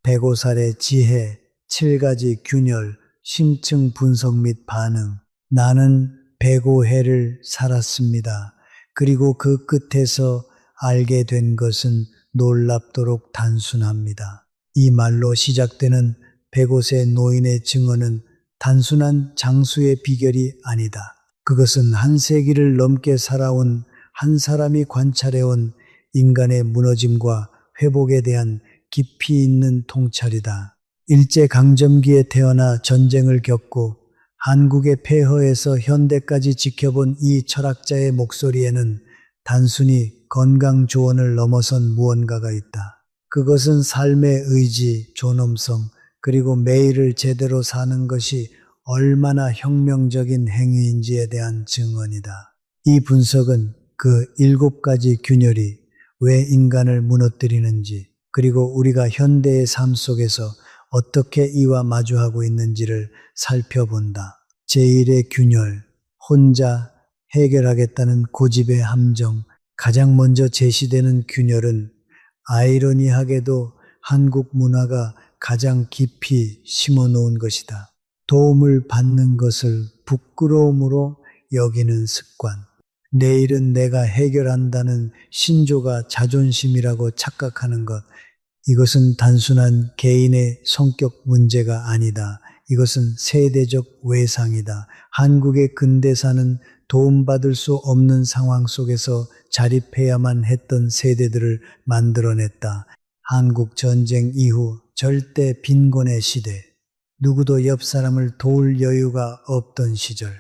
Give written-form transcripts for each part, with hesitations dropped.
105살의 지혜, 7가지 균열, 심층 분석 및 반응. 나는 105회를 살았습니다. 그리고 그 끝에서 알게 된 것은 놀랍도록 단순합니다. 이 말로 시작되는 105세 노인의 증언은 단순한 장수의 비결이 아니다. 그것은 한 세기를 넘게 살아온 한 사람이 관찰해온 인간의 무너짐과 회복에 대한 깊이 있는 통찰이다. 일제강점기에 태어나 전쟁을 겪고 한국의 폐허에서 현대까지 지켜본 이 철학자의 목소리에는 단순히 건강 조언을 넘어선 무언가가 있다. 그것은 삶의 의지, 존엄성, 그리고 매일을 제대로 사는 것이 얼마나 혁명적인 행위인지에 대한 증언이다. 이 분석은 그 7가지 균열이 왜 인간을 무너뜨리는지, 그리고 우리가 현대의 삶 속에서 어떻게 이와 마주하고 있는지를 살펴본다. 제1의 균열, 혼자 해결하겠다는 고집의 함정. 가장 먼저 제시되는 균열은 아이러니하게도 한국 문화가 가장 깊이 심어놓은 것이다. 도움을 받는 것을 부끄러움으로 여기는 습관. 내 일은 내가 해결한다는 신조가 자존심이라고 착각하는 것. 이것은 단순한 개인의 성격 문제가 아니다. 이것은 세대적 외상이다. 한국의 근대사는 도움받을 수 없는 상황 속에서 자립해야만 했던 세대들을 만들어냈다. 한국 전쟁 이후 절대 빈곤의 시대. 누구도 옆 사람을 도울 여유가 없던 시절.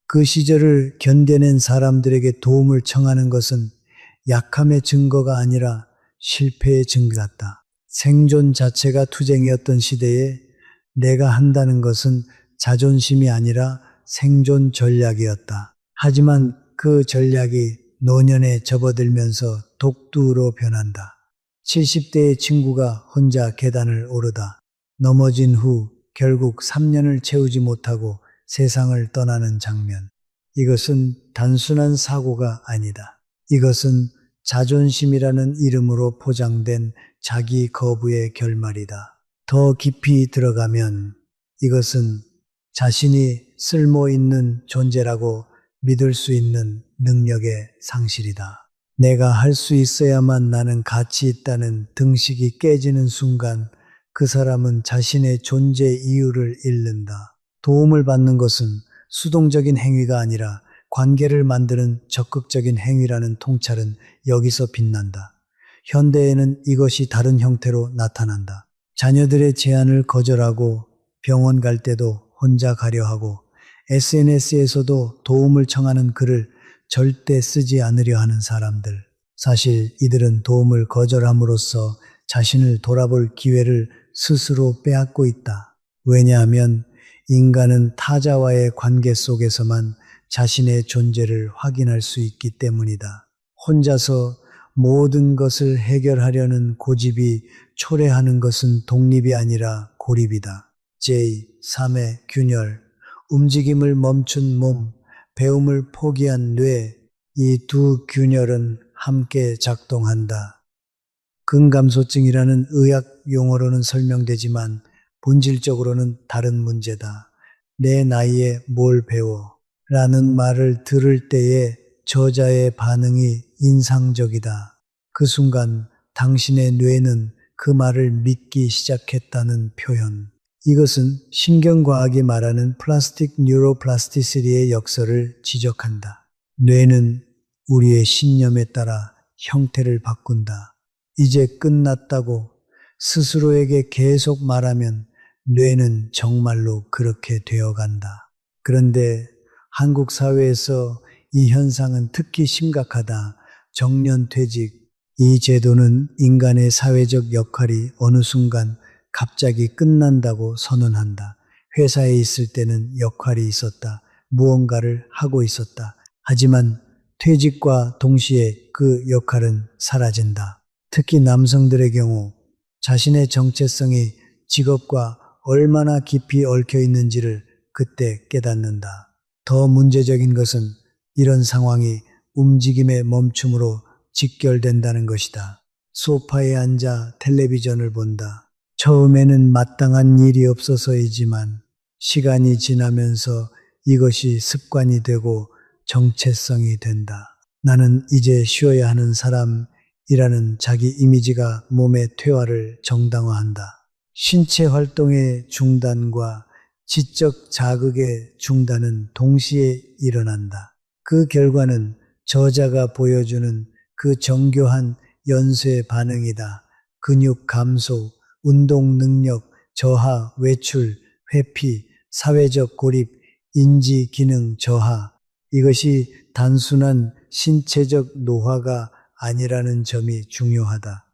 그 시절을 견뎌낸 사람들에게 도움을 청하는 것은 약함의 증거가 아니라 실패의 증거 같다. 생존 자체가 투쟁이었던 시대에 내가 한다는 것은 자존심이 아니라 생존 전략이었다. 하지만 그 전략이 노년에 접어들면서 독두로 변한다. 70대의 친구가 혼자 계단을 오르다 넘어진 후 결국 3년을 채우지 못하고 세상을 떠나는 장면. 이것은 단순한 사고가 아니다. 이것은 자존심이라는 이름으로 포장된 자기 거부의 결말이다. 더 깊이 들어가면 이것은 자신이 쓸모 있는 존재라고 믿을 수 있는 능력의 상실이다. 내가 할 수 있어야만 나는 가치 있다는 등식이 깨지는 순간 그 사람은 자신의 존재 이유를 잃는다. 도움을 받는 것은 수동적인 행위가 아니라 관계를 만드는 적극적인 행위라는 통찰은 여기서 빛난다. 현대에는 이것이 다른 형태로 나타난다. 자녀들의 제안을 거절하고 병원 갈 때도 혼자 가려 하고 SNS에서도 도움을 청하는 글을 절대 쓰지 않으려 하는 사람들. 사실 이들은 도움을 거절함으로써 자신을 돌아볼 기회를 스스로 빼앗고 있다. 왜냐하면 인간은 타자와의 관계 속에서만 자신의 존재를 확인할 수 있기 때문이다. 혼자서 모든 것을 해결하려는 고집이 초래하는 것은 독립이 아니라 고립이다. 제3의 균열, 움직임을 멈춘 몸, 배움을 포기한 뇌, 이 두 균열은 함께 작동한다. 근감소증이라는 의학 용어로는 설명되지만 본질적으로는 다른 문제다. 내 나이에 뭘 배워? 라는 말을 들을 때의 저자의 반응이 인상적이다. 그 순간 당신의 뇌는 그 말을 믿기 시작했다는 표현. 이것은 신경과학이 말하는 플라스틱 뉴로플라스티시티의 역설을 지적한다. 뇌는 우리의 신념에 따라 형태를 바꾼다. 이제 끝났다고 스스로에게 계속 말하면 뇌는 정말로 그렇게 되어간다. 그런데 한국 사회에서 이 현상은 특히 심각하다. 정년퇴직. 이 제도는 인간의 사회적 역할이 어느 순간 갑자기 끝난다고 선언한다. 회사에 있을 때는 역할이 있었다. 무언가를 하고 있었다. 하지만 퇴직과 동시에 그 역할은 사라진다. 특히 남성들의 경우 자신의 정체성이 직업과 얼마나 깊이 얽혀 있는지를 그때 깨닫는다. 더 문제적인 것은 이런 상황이 움직임의 멈춤으로 직결된다는 것이다. 소파에 앉아 텔레비전을 본다. 처음에는 마땅한 일이 없어서이지만 시간이 지나면서 이것이 습관이 되고 정체성이 된다. 나는 이제 쉬어야 하는 사람이라는 자기 이미지가 몸의 퇴화를 정당화한다. 신체 활동의 중단과 지적 자극의 중단은 동시에 일어난다. 그 결과는 저자가 보여주는 그 정교한 연쇄 반응이다. 근육 감소, 운동 능력 저하, 외출, 회피, 사회적 고립, 인지 기능 저하. 이것이 단순한 신체적 노화가 아니라는 점이 중요하다.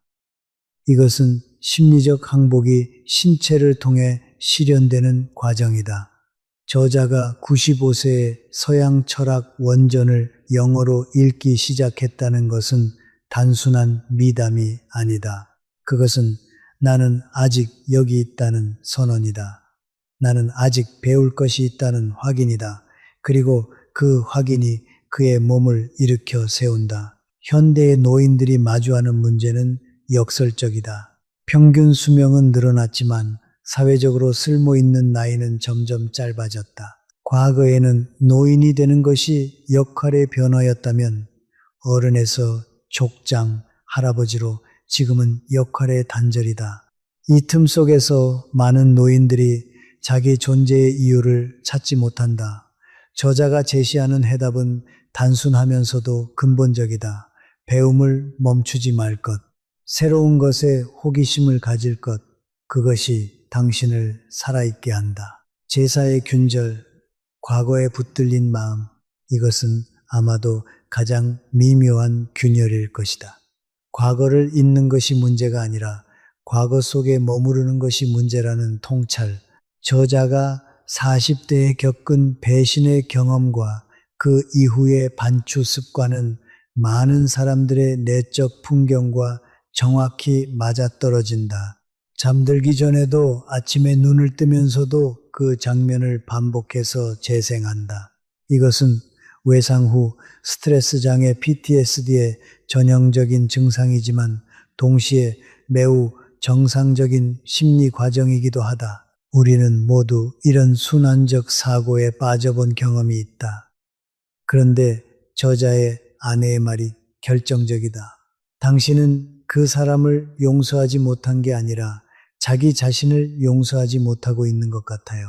이것은 심리적 항복이 신체를 통해 실현되는 과정이다. 저자가 95세에 서양 철학 원전을 영어로 읽기 시작했다는 것은 단순한 미담이 아니다. 그것은 나는 아직 여기 있다는 선언이다. 나는 아직 배울 것이 있다는 확인이다. 그리고 그 확인이 그의 몸을 일으켜 세운다. 현대의 노인들이 마주하는 문제는 역설적이다. 평균 수명은 늘어났지만 사회적으로 쓸모 있는 나이는 점점 짧아졌다. 과거에는 노인이 되는 것이 역할의 변화였다면 어른에서 족장, 할아버지로 지금은 역할의 단절이다. 이 틈 속에서 많은 노인들이 자기 존재의 이유를 찾지 못한다. 저자가 제시하는 해답은 단순하면서도 근본적이다. 배움을 멈추지 말 것, 새로운 것에 호기심을 가질 것, 그것이 당신을 살아있게 한다. 제사의 균절, 과거에 붙들린 마음, 이것은 아마도 가장 미묘한 균열일 것이다. 과거를 잊는 것이 문제가 아니라 과거 속에 머무르는 것이 문제라는 통찰. 저자가 40대에 겪은 배신의 경험과 그 이후의 반추 습관은 많은 사람들의 내적 풍경과 정확히 맞아떨어진다. 잠들기 전에도 아침에 눈을 뜨면서도 그 장면을 반복해서 재생한다. 이것은 외상 후 스트레스 장애 PTSD의 전형적인 증상이지만 동시에 매우 정상적인 심리 과정이기도 하다. 우리는 모두 이런 순환적 사고에 빠져본 경험이 있다. 그런데 저자의 아내의 말이 결정적이다. 당신은 그 사람을 용서하지 못한 게 아니라 자기 자신을 용서하지 못하고 있는 것 같아요.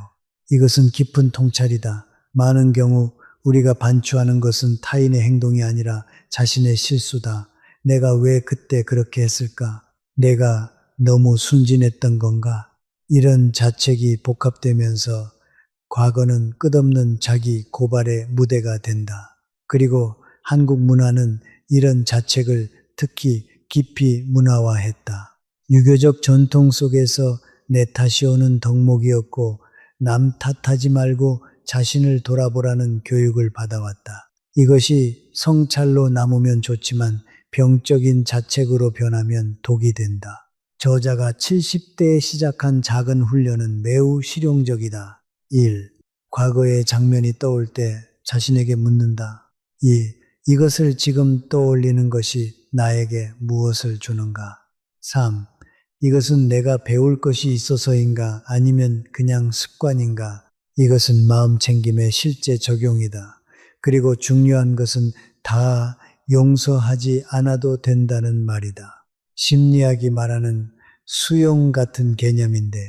이것은 깊은 통찰이다. 많은 경우 우리가 반추하는 것은 타인의 행동이 아니라 자신의 실수다. 내가 왜 그때 그렇게 했을까? 내가 너무 순진했던 건가? 이런 자책이 복합되면서 과거는 끝없는 자기 고발의 무대가 된다. 그리고 한국 문화는 이런 자책을 특히 깊이 문화화했다. 유교적 전통 속에서 내 탓이 오는 덕목이었고 남 탓하지 말고 자신을 돌아보라는 교육을 받아왔다. 이것이 성찰로 남으면 좋지만 병적인 자책으로 변하면 독이 된다. 저자가 70대에 시작한 작은 훈련은 매우 실용적이다. 1. 과거의 장면이 떠올 때 자신에게 묻는다. 2. 이것을 지금 떠올리는 것이 나에게 무엇을 주는가? 3. 이것은 내가 배울 것이 있어서인가 아니면 그냥 습관인가? 이것은 마음 챙김의 실제 적용이다. 그리고 중요한 것은 다 용서하지 않아도 된다는 말이다. 심리학이 말하는 수용 같은 개념인데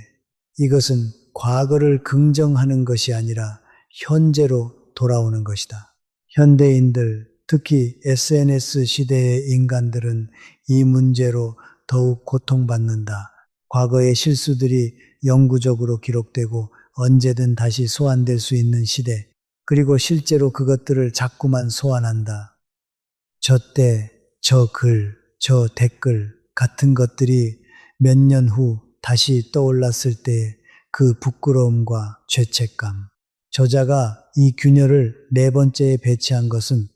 이것은 과거를 긍정하는 것이 아니라 현재로 돌아오는 것이다. 현대인들, 특히 SNS 시대의 인간들은 이 문제로 더욱 고통받는다. 과거의 실수들이 영구적으로 기록되고 언제든 다시 소환될 수 있는 시대, 그리고 실제로 그것들을 자꾸만 소환한다. 저 때, 저 글, 저 댓글 같은 것들이 몇 년 후 다시 떠올랐을 때의 그 부끄러움과 죄책감. 저자가 이 균열을 네 번째에 배치한 것은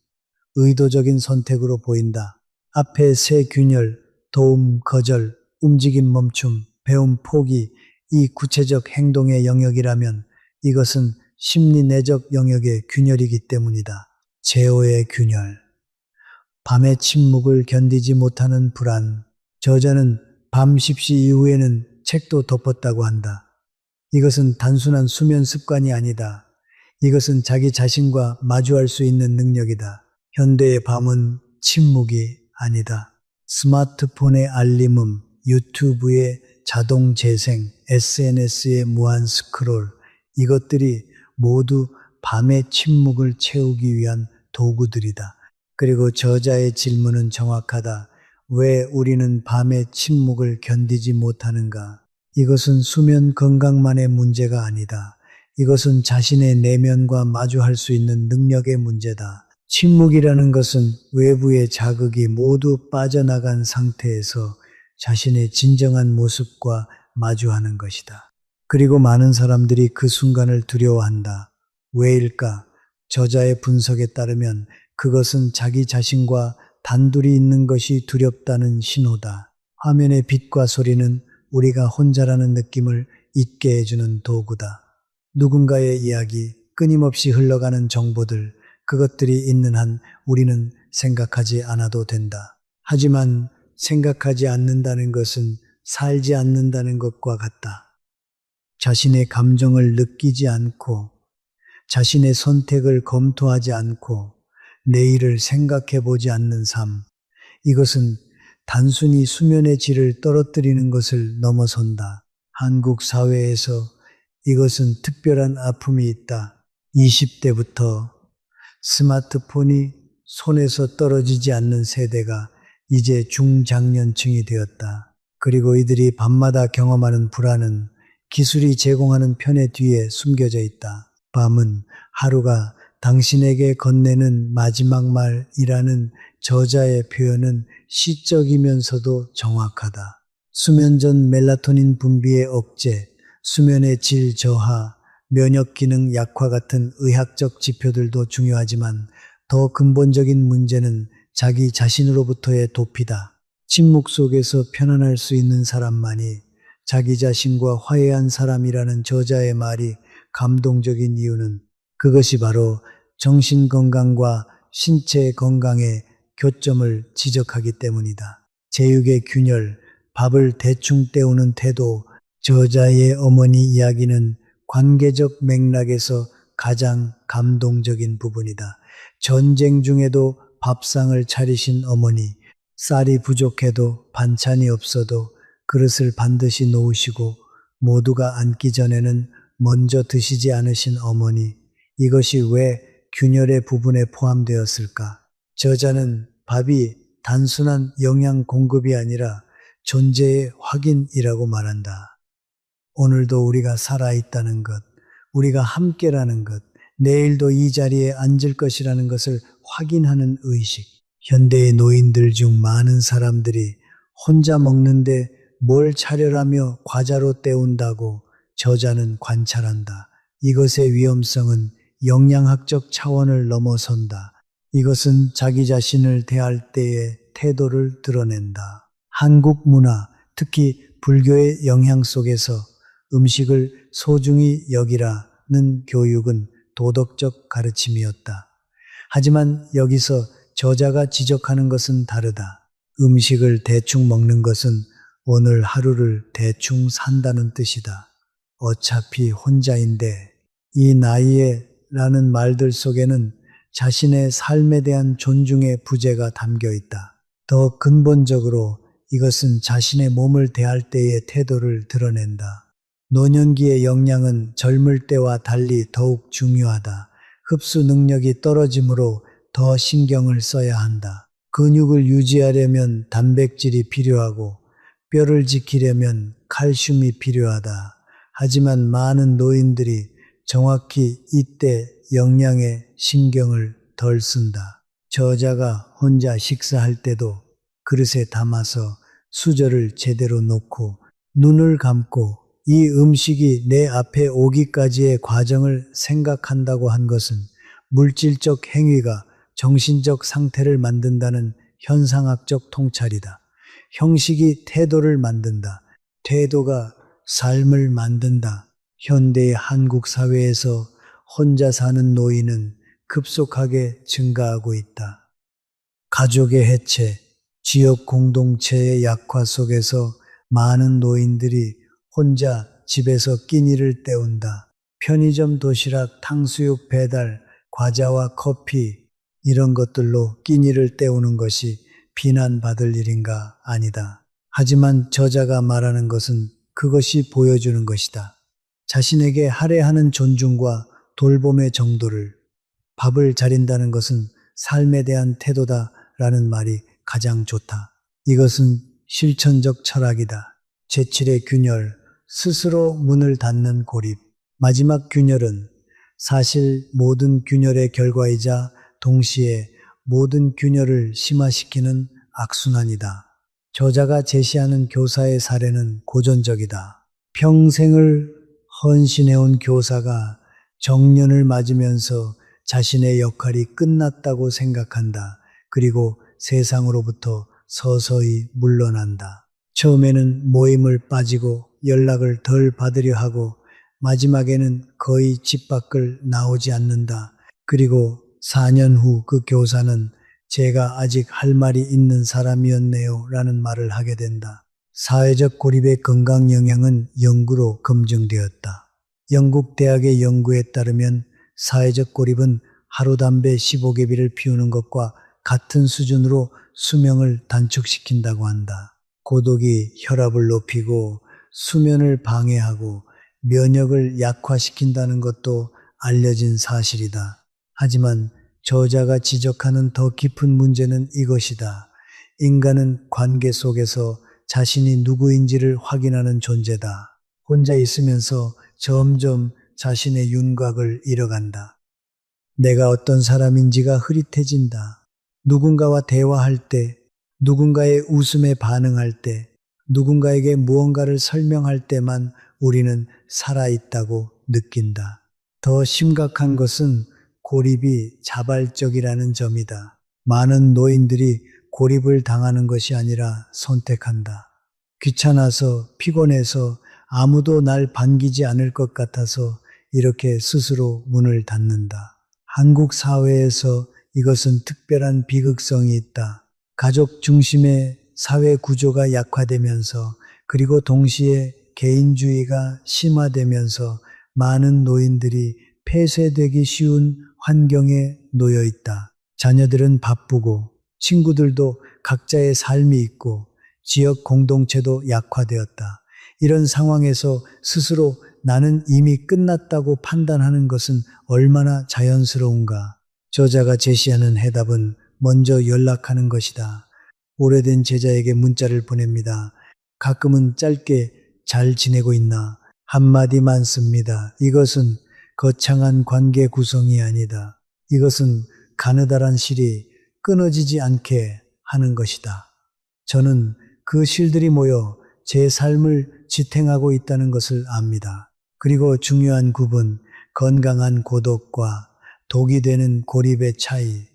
의도적인 선택으로 보인다. 앞에 세 균열, 도움, 거절, 움직임 멈춤, 배움, 포기, 이 구체적 행동의 영역이라면 이것은 심리 내적 영역의 균열이기 때문이다. 제어의 균열. 밤의 침묵을 견디지 못하는 불안. 저자는 밤 10시 이후에는 책도 덮었다고 한다. 이것은 단순한 수면 습관이 아니다. 이것은 자기 자신과 마주할 수 있는 능력이다. 현대의 밤은 침묵이 아니다. 스마트폰의 알림음, 유튜브의 자동 재생, SNS의 무한 스크롤, 이것들이 모두 밤의 침묵을 채우기 위한 도구들이다. 그리고 저자의 질문은 정확하다. 왜 우리는 밤의 침묵을 견디지 못하는가? 이것은 수면 건강만의 문제가 아니다. 이것은 자신의 내면과 마주할 수 있는 능력의 문제다. 침묵이라는 것은 외부의 자극이 모두 빠져나간 상태에서 자신의 진정한 모습과 마주하는 것이다. 그리고 많은 사람들이 그 순간을 두려워한다. 왜일까? 저자의 분석에 따르면 그것은 자기 자신과 단둘이 있는 것이 두렵다는 신호다. 화면의 빛과 소리는 우리가 혼자라는 느낌을 잊게 해주는 도구다. 누군가의 이야기, 끊임없이 흘러가는 정보들, 그것들이 있는 한 우리는 생각하지 않아도 된다. 하지만 생각하지 않는다는 것은 살지 않는다는 것과 같다. 자신의 감정을 느끼지 않고, 자신의 선택을 검토하지 않고, 내일을 생각해 보지 않는 삶. 이것은 단순히 수면의 질을 떨어뜨리는 것을 넘어선다. 한국 사회에서 이것은 특별한 아픔이 있다. 20대부터 스마트폰이 손에서 떨어지지 않는 세대가 이제 중장년층이 되었다. 그리고 이들이 밤마다 경험하는 불안은 기술이 제공하는 편의 뒤에 숨겨져 있다. 밤은 하루가 당신에게 건네는 마지막 말이라는 저자의 표현은 시적이면서도 정확하다. 수면 전 멜라토닌 분비의 억제, 수면의 질 저하, 면역 기능 약화 같은 의학적 지표들도 중요하지만 더 근본적인 문제는 자기 자신으로부터의 도피다. 침묵 속에서 편안할 수 있는 사람만이 자기 자신과 화해한 사람이라는 저자의 말이 감동적인 이유는 그것이 바로 정신 건강과 신체 건강의 교점을 지적하기 때문이다. 제육의 균열, 밥을 대충 때우는 태도, 저자의 어머니 이야기는 관계적 맥락에서 가장 감동적인 부분이다. 전쟁 중에도 밥상을 차리신 어머니, 쌀이 부족해도 반찬이 없어도 그릇을 반드시 놓으시고 모두가 앉기 전에는 먼저 드시지 않으신 어머니, 이것이 왜 균열의 부분에 포함되었을까? 저자는 밥이 단순한 영양 공급이 아니라 존재의 확인이라고 말한다. 오늘도 우리가 살아있다는 것, 우리가 함께라는 것, 내일도 이 자리에 앉을 것이라는 것을 확인하는 의식. 현대의 노인들 중 많은 사람들이 혼자 먹는데 뭘 차려라며 과자로 때운다고 저자는 관찰한다. 이것의 위험성은 영양학적 차원을 넘어선다. 이것은 자기 자신을 대할 때의 태도를 드러낸다. 한국 문화, 특히 불교의 영향 속에서 음식을 소중히 여기라는 교육은 도덕적 가르침이었다. 하지만 여기서 저자가 지적하는 것은 다르다. 음식을 대충 먹는 것은 오늘 하루를 대충 산다는 뜻이다. 어차피 혼자인데 이 나이에 라는 말들 속에는 자신의 삶에 대한 존중의 부재가 담겨 있다. 더 근본적으로 이것은 자신의 몸을 대할 때의 태도를 드러낸다. 노년기의 영양은 젊을 때와 달리 더욱 중요하다. 흡수 능력이 떨어지므로 더 신경을 써야 한다. 근육을 유지하려면 단백질이 필요하고 뼈를 지키려면 칼슘이 필요하다. 하지만 많은 노인들이 정확히 이때 영양에 신경을 덜 쓴다. 저자가 혼자 식사할 때도 그릇에 담아서 수저를 제대로 놓고 눈을 감고 이 음식이 내 앞에 오기까지의 과정을 생각한다고 한 것은 물질적 행위가 정신적 상태를 만든다는 현상학적 통찰이다. 형식이 태도를 만든다. 태도가 삶을 만든다. 현대의 한국 사회에서 혼자 사는 노인은 급속하게 증가하고 있다. 가족의 해체, 지역 공동체의 약화 속에서 많은 노인들이 혼자 집에서 끼니를 때운다. 편의점 도시락, 탕수육 배달, 과자와 커피 이런 것들로 끼니를 때우는 것이 비난받을 일인가? 아니다. 하지만 저자가 말하는 것은 그것이 보여주는 것이다. 자신에게 할애하는 존중과 돌봄의 정도를 밥을 차린다는 것은 삶에 대한 태도다라는 말이 가장 좋다. 이것은 실천적 철학이다. 제7의 균열, 스스로 문을 닫는 고립. 마지막 균열은 사실 모든 균열의 결과이자 동시에 모든 균열을 심화시키는 악순환이다. 저자가 제시하는 교사의 사례는 고전적이다. 평생을 헌신해온 교사가 정년을 맞으면서 자신의 역할이 끝났다고 생각한다. 그리고 세상으로부터 서서히 물러난다. 처음에는 모임을 빠지고 연락을 덜 받으려 하고 마지막에는 거의 집 밖을 나오지 않는다. 그리고 4년 후 그 교사는 제가 아직 할 말이 있는 사람이었네요 라는 말을 하게 된다. 사회적 고립의 건강 영향은 연구로 검증되었다. 영국 대학의 연구에 따르면 사회적 고립은 하루 담배 15개비를 피우는 것과 같은 수준으로 수명을 단축시킨다고 한다. 고독이 혈압을 높이고 수면을 방해하고 면역을 약화시킨다는 것도 알려진 사실이다. 하지만 저자가 지적하는 더 깊은 문제는 이것이다. 인간은 관계 속에서 자신이 누구인지를 확인하는 존재다. 혼자 있으면서 점점 자신의 윤곽을 잃어간다. 내가 어떤 사람인지가 흐릿해진다. 누군가와 대화할 때, 누군가의 웃음에 반응할 때, 누군가에게 무언가를 설명할 때만 우리는 살아있다고 느낀다. 더 심각한 것은 고립이 자발적이라는 점이다. 많은 노인들이 고립을 당하는 것이 아니라 선택한다. 귀찮아서, 피곤해서, 아무도 날 반기지 않을 것 같아서 이렇게 스스로 문을 닫는다. 한국 사회에서 이것은 특별한 비극성이 있다. 가족 중심의 사회 구조가 약화되면서 그리고 동시에 개인주의가 심화되면서 많은 노인들이 폐쇄되기 쉬운 환경에 놓여 있다. 자녀들은 바쁘고 친구들도 각자의 삶이 있고 지역 공동체도 약화되었다. 이런 상황에서 스스로 나는 이미 끝났다고 판단하는 것은 얼마나 자연스러운가. 저자가 제시하는 해답은 먼저 연락하는 것이다. 오래된 제자에게 문자를 보냅니다. 가끔은 짧게 잘 지내고 있나? 한마디만 씁니다. 이것은 거창한 관계 구성이 아니다. 이것은 가느다란 실이 끊어지지 않게 하는 것이다. 저는 그 실들이 모여 제 삶을 지탱하고 있다는 것을 압니다. 그리고 중요한 구분, 건강한 고독과 독이 되는 고립의 차이.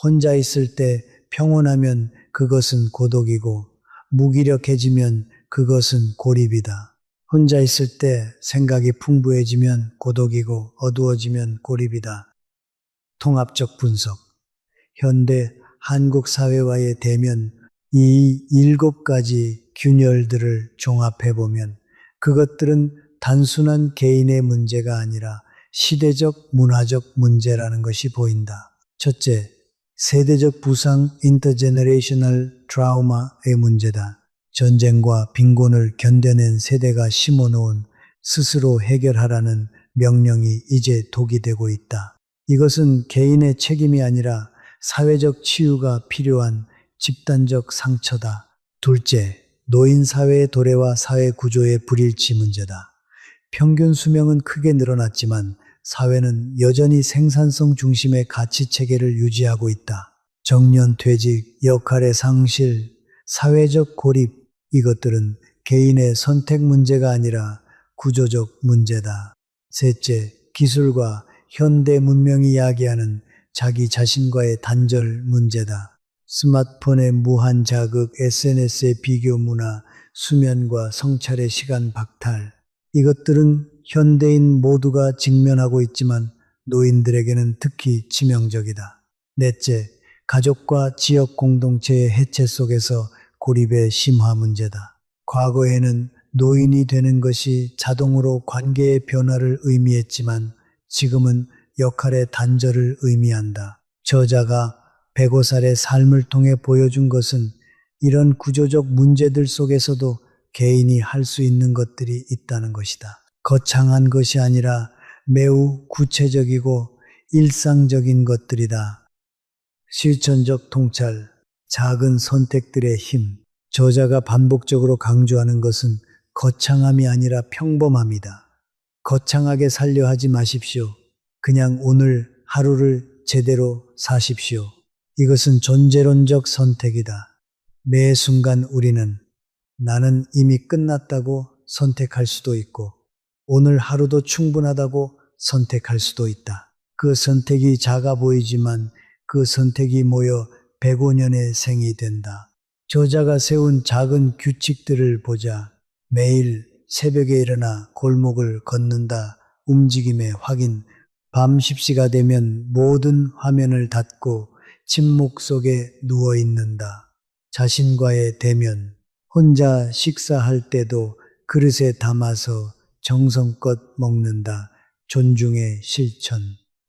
혼자 있을 때 평온하면 그것은 고독이고 무기력해지면 그것은 고립이다. 혼자 있을 때 생각이 풍부해지면 고독이고 어두워지면 고립이다. 통합적 분석. 현대 한국 사회와의 대면 이 7가지 균열들을 종합해보면 그것들은 단순한 개인의 문제가 아니라 시대적 문화적 문제라는 것이 보인다. 첫째, 세대적 부상 intergenerational trauma의 문제다. 전쟁과 빈곤을 견뎌낸 세대가 심어놓은 스스로 해결하라는 명령이 이제 독이 되고 있다. 이것은 개인의 책임이 아니라 사회적 치유가 필요한 집단적 상처다. 둘째, 노인 사회의 도래와 사회 구조의 불일치 문제다. 평균 수명은 크게 늘어났지만 사회는 여전히 생산성 중심의 가치 체계를 유지하고 있다. 정년 퇴직, 역할의 상실, 사회적 고립, 이것들은 개인의 선택 문제가 아니라 구조적 문제다. 셋째, 기술과 현대 문명이 야기하는 자기 자신과의 단절 문제다. 스마트폰의 무한 자극, SNS의 비교 문화, 수면과 성찰의 시간 박탈. 이것들은 현대인 모두가 직면하고 있지만 노인들에게는 특히 치명적이다. 넷째, 가족과 지역 공동체의 해체 속에서 고립의 심화 문제다. 과거에는 노인이 되는 것이 자동으로 관계의 변화를 의미했지만 지금은 역할의 단절을 의미한다. 저자가 105살의 삶을 통해 보여준 것은 이런 구조적 문제들 속에서도 개인이 할 수 있는 것들이 있다는 것이다. 거창한 것이 아니라 매우 구체적이고 일상적인 것들이다. 실천적 통찰, 작은 선택들의 힘. 저자가 반복적으로 강조하는 것은 거창함이 아니라 평범함이다. 거창하게 살려 하지 마십시오. 그냥 오늘 하루를 제대로 사십시오. 이것은 존재론적 선택이다. 매 순간 우리는 나는 이미 끝났다고 선택할 수도 있고 오늘 하루도 충분하다고 선택할 수도 있다. 그 선택이 작아 보이지만 그 선택이 모여 105년의 생이 된다. 저자가 세운 작은 규칙들을 보자. 매일 새벽에 일어나 골목을 걷는다. 움직임의 확인. 밤 10시가 되면 모든 화면을 닫고 침묵 속에 누워 있는다. 자신과의 대면. 혼자 식사할 때도 그릇에 담아서 정성껏 먹는다. 존중의 실천.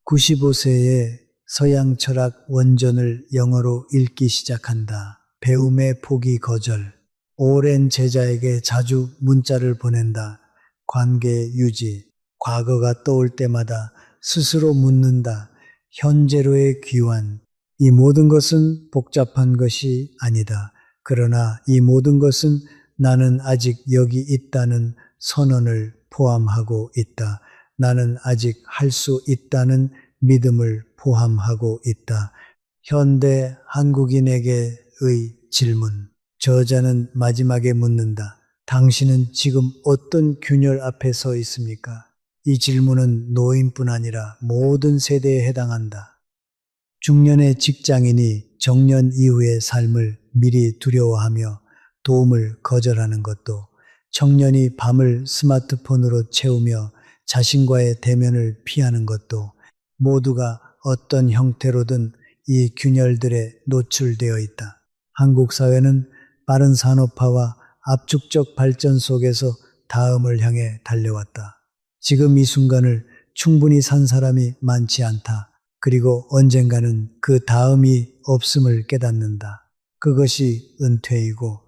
95세에 서양 철학 원전을 영어로 읽기 시작한다. 배움의 포기 거절. 오랜 제자에게 자주 문자를 보낸다. 관계 유지. 과거가 떠올 때마다 스스로 묻는다. 현재로의 귀환. 이 모든 것은 복잡한 것이 아니다. 그러나 이 모든 것은 나는 아직 여기 있다는 선언을 포함하고 있다. 나는 아직 할 수 있다는 믿음을 포함하고 있다. 현대 한국인에게의 질문. 저자는 마지막에 묻는다. 당신은 지금 어떤 균열 앞에 서 있습니까? 이 질문은 노인뿐 아니라 모든 세대에 해당한다. 중년의 직장인이 정년 이후의 삶을 미리 두려워하며 도움을 거절하는 것도, 청년이 밤을 스마트폰으로 채우며 자신과의 대면을 피하는 것도 모두가 어떤 형태로든 이 균열들에 노출되어 있다. 한국 사회는 빠른 산업화와 압축적 발전 속에서 다음을 향해 달려왔다. 지금 이 순간을 충분히 산 사람이 많지 않다. 그리고 언젠가는 그 다음이 없음을 깨닫는다. 그것이 은퇴이고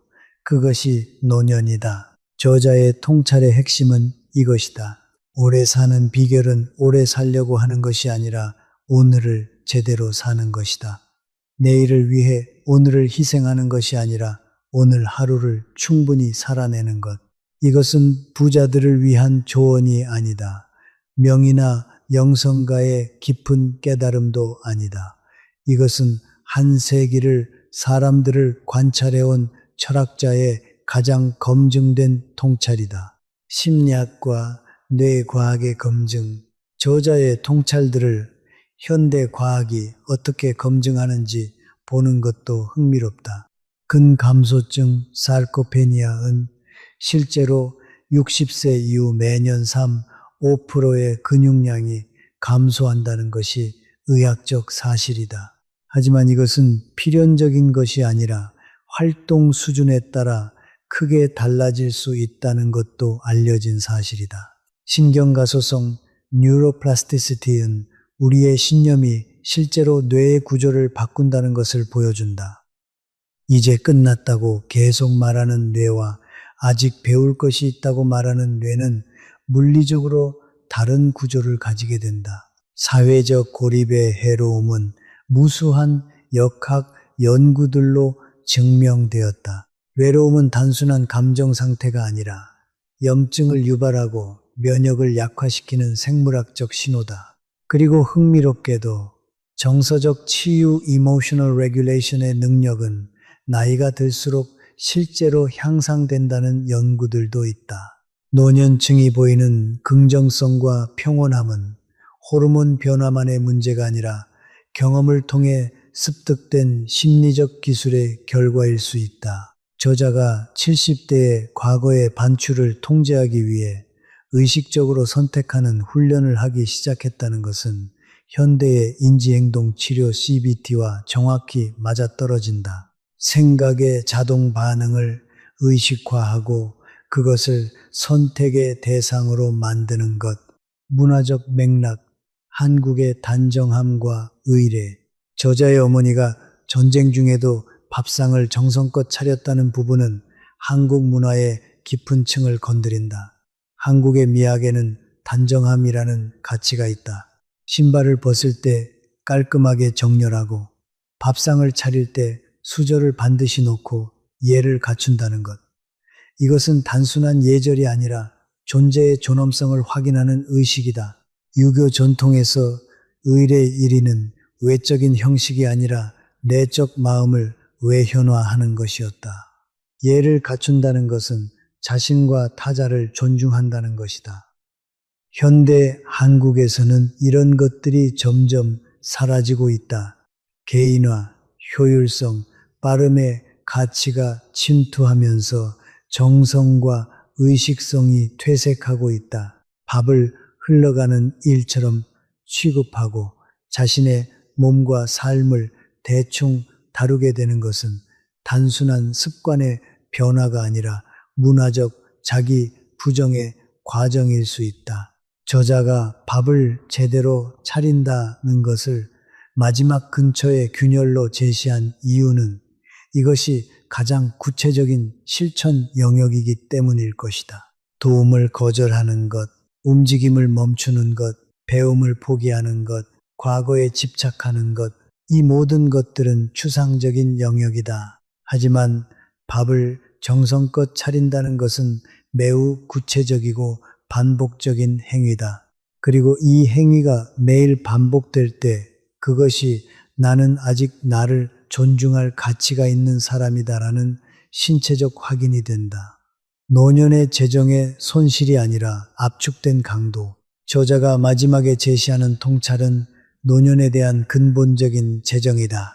그것이 노년이다. 저자의 통찰의 핵심은 이것이다. 오래 사는 비결은 오래 살려고 하는 것이 아니라 오늘을 제대로 사는 것이다. 내일을 위해 오늘을 희생하는 것이 아니라 오늘 하루를 충분히 살아내는 것. 이것은 부자들을 위한 조언이 아니다. 명의나 영성가의 깊은 깨달음도 아니다. 이것은 한 세기를 사람들을 관찰해온 철학자의 가장 검증된 통찰이다. 심리학과 뇌과학의 검증, 저자의 통찰들을 현대 과학이 어떻게 검증하는지 보는 것도 흥미롭다. 근감소증 사르코페니아은 실제로 60세 이후 매년 5%의 근육량이 감소한다는 것이 의학적 사실이다. 하지만 이것은 필연적인 것이 아니라 활동 수준에 따라 크게 달라질 수 있다는 것도 알려진 사실이다. 신경가소성 뉴로플라스티시티는 우리의 신념이 실제로 뇌의 구조를 바꾼다는 것을 보여준다. 이제 끝났다고 계속 말하는 뇌와 아직 배울 것이 있다고 말하는 뇌는 물리적으로 다른 구조를 가지게 된다. 사회적 고립의 해로움은 무수한 역학 연구들로 증명되었다. 외로움은 단순한 감정 상태가 아니라 염증을 유발하고 면역을 약화시키는 생물학적 신호다. 그리고 흥미롭게도 정서적 치유 emotional regulation의 능력은 나이가 들수록 실제로 향상된다는 연구들도 있다. 노년층이 보이는 긍정성과 평온함은 호르몬 변화만의 문제가 아니라 경험을 통해 습득된 심리적 기술의 결과일 수 있다. 저자가 70대의 과거의 반추를 통제하기 위해 의식적으로 선택하는 훈련을 하기 시작했다는 것은 현대의 인지행동 치료 CBT와 정확히 맞아떨어진다. 생각의 자동 반응을 의식화하고 그것을 선택의 대상으로 만드는 것. 문화적 맥락, 한국의 단정함과 의례. 저자의 어머니가 전쟁 중에도 밥상을 정성껏 차렸다는 부분은 한국 문화의 깊은 층을 건드린다. 한국의 미학에는 단정함이라는 가치가 있다. 신발을 벗을 때 깔끔하게 정렬하고 밥상을 차릴 때 수저를 반드시 놓고 예를 갖춘다는 것. 이것은 단순한 예절이 아니라 존재의 존엄성을 확인하는 의식이다. 유교 전통에서 의례 1위는 외적인 형식이 아니라 내적 마음을 외현화하는 것이었다. 예를 갖춘다는 것은 자신과 타자를 존중한다는 것이다. 현대 한국에서는 이런 것들이 점점 사라지고 있다. 개인화, 효율성, 빠름의 가치가 침투하면서 정성과 의식성이 퇴색하고 있다. 밥을 흘러가는 일처럼 취급하고 자신의 몸과 삶을 대충 다루게 되는 것은 단순한 습관의 변화가 아니라 문화적 자기 부정의 과정일 수 있다. 저자가 밥을 제대로 차린다는 것을 마지막 근처의 균열로 제시한 이유는 이것이 가장 구체적인 실천 영역이기 때문일 것이다. 도움을 거절하는 것, 움직임을 멈추는 것, 배움을 포기하는 것, 과거에 집착하는 것, 이 모든 것들은 추상적인 영역이다. 하지만 밥을 정성껏 차린다는 것은 매우 구체적이고 반복적인 행위다. 그리고 이 행위가 매일 반복될 때 그것이 나는 아직 나를 존중할 가치가 있는 사람이다라는 신체적 확인이 된다. 노년의 재정의 손실이 아니라 압축된 강도. 저자가 마지막에 제시하는 통찰은 노년에 대한 근본적인 재정이다.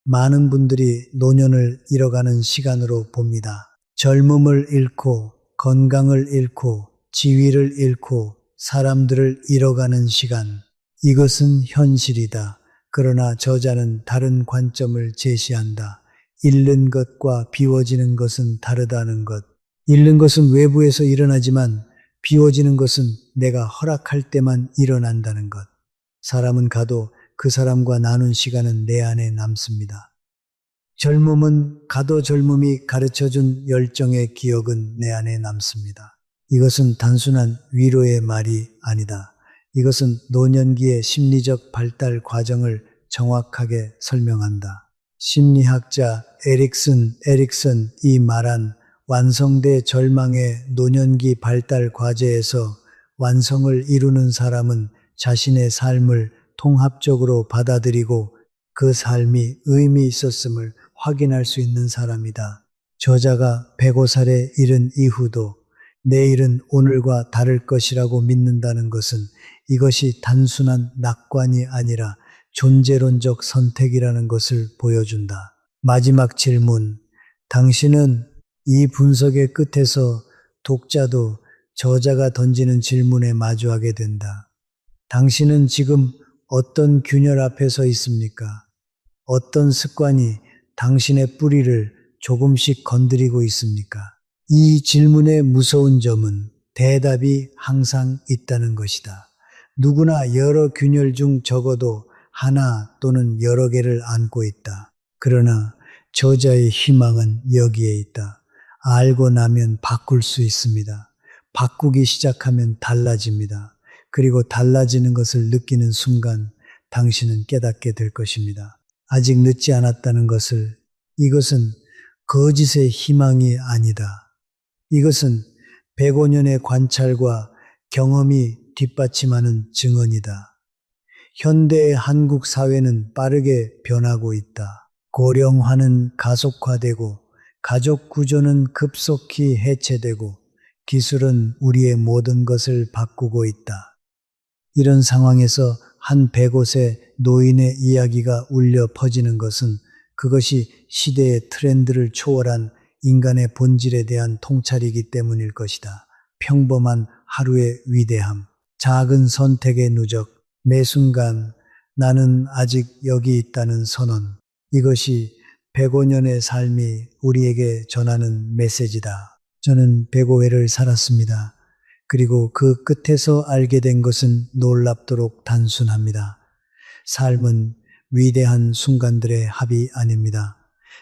많은 분들이 노년을 잃어가는 시간으로 봅니다. 젊음을 잃고 건강을 잃고 지위를 잃고 사람들을 잃어가는 시간. 이것은 현실이다. 그러나 저자는 다른 관점을 제시한다. 잃는 것과 비워지는 것은 다르다는 것. 잃는 것은 외부에서 일어나지만 비워지는 것은 내가 허락할 때만 일어난다는 것. 사람은 가도 그 사람과 나눈 시간은 내 안에 남습니다. 젊음은 가도 젊음이 가르쳐준 열정의 기억은 내 안에 남습니다. 이것은 단순한 위로의 말이 아니다. 이것은 노년기의 심리적 발달 과정을 정확하게 설명한다. 심리학자 에릭슨이 말한 완성대 절망의 노년기 발달 과제에서 완성을 이루는 사람은 자신의 삶을 통합적으로 받아들이고 그 삶이 의미 있었음을 확인할 수 있는 사람이다. 저자가 105살에 이른 이후도 내일은 오늘과 다를 것이라고 믿는다는 것은 이것이 단순한 낙관이 아니라 존재론적 선택이라는 것을 보여준다. 마지막 질문. 당신은 이 분석의 끝에서 독자도 저자가 던지는 질문에 마주하게 된다. 당신은 지금 어떤 균열 앞에 서 있습니까? 어떤 습관이 당신의 뿌리를 조금씩 건드리고 있습니까? 이 질문의 무서운 점은 대답이 항상 있다는 것이다. 누구나 여러 균열 중 적어도 하나 또는 여러 개를 안고 있다. 그러나 저자의 희망은 여기에 있다. 알고 나면 바꿀 수 있습니다. 바꾸기 시작하면 달라집니다. 그리고 달라지는 것을 느끼는 순간 당신은 깨닫게 될 것입니다. 아직 늦지 않았다는 것을, 이것은 거짓의 희망이 아니다. 이것은 105년의 관찰과 경험이 뒷받침하는 증언이다. 현대의 한국 사회는 빠르게 변하고 있다. 고령화는 가속화되고 가족 구조는 급속히 해체되고 기술은 우리의 모든 것을 바꾸고 있다. 이런 상황에서 한 105세 노인의 이야기가 울려 퍼지는 것은 그것이 시대의 트렌드를 초월한 인간의 본질에 대한 통찰이기 때문일 것이다. 평범한 하루의 위대함, 작은 선택의 누적, 매 순간 나는 아직 여기 있다는 선언. 이것이 105년의 삶이 우리에게 전하는 메시지다. 저는 105회를 살았습니다. 그리고 그 끝에서 알게 된 것은 놀랍도록 단순합니다. 삶은 위대한 순간들의 합이 아닙니다.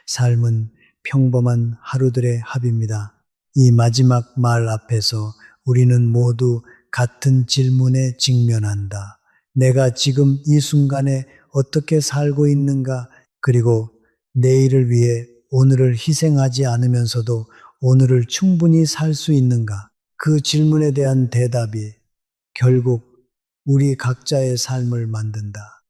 삶은 평범한 하루들의 합입니다. 이 마지막 말 앞에서 우리는 모두 같은 질문에 직면한다. 내가 지금 이 순간에 어떻게 살고 있는가? 그리고 내일을 위해 오늘을 희생하지 않으면서도 오늘을 충분히 살 수 있는가? 그 질문에 대한 대답이 결국 우리 각자의 삶을 만든다.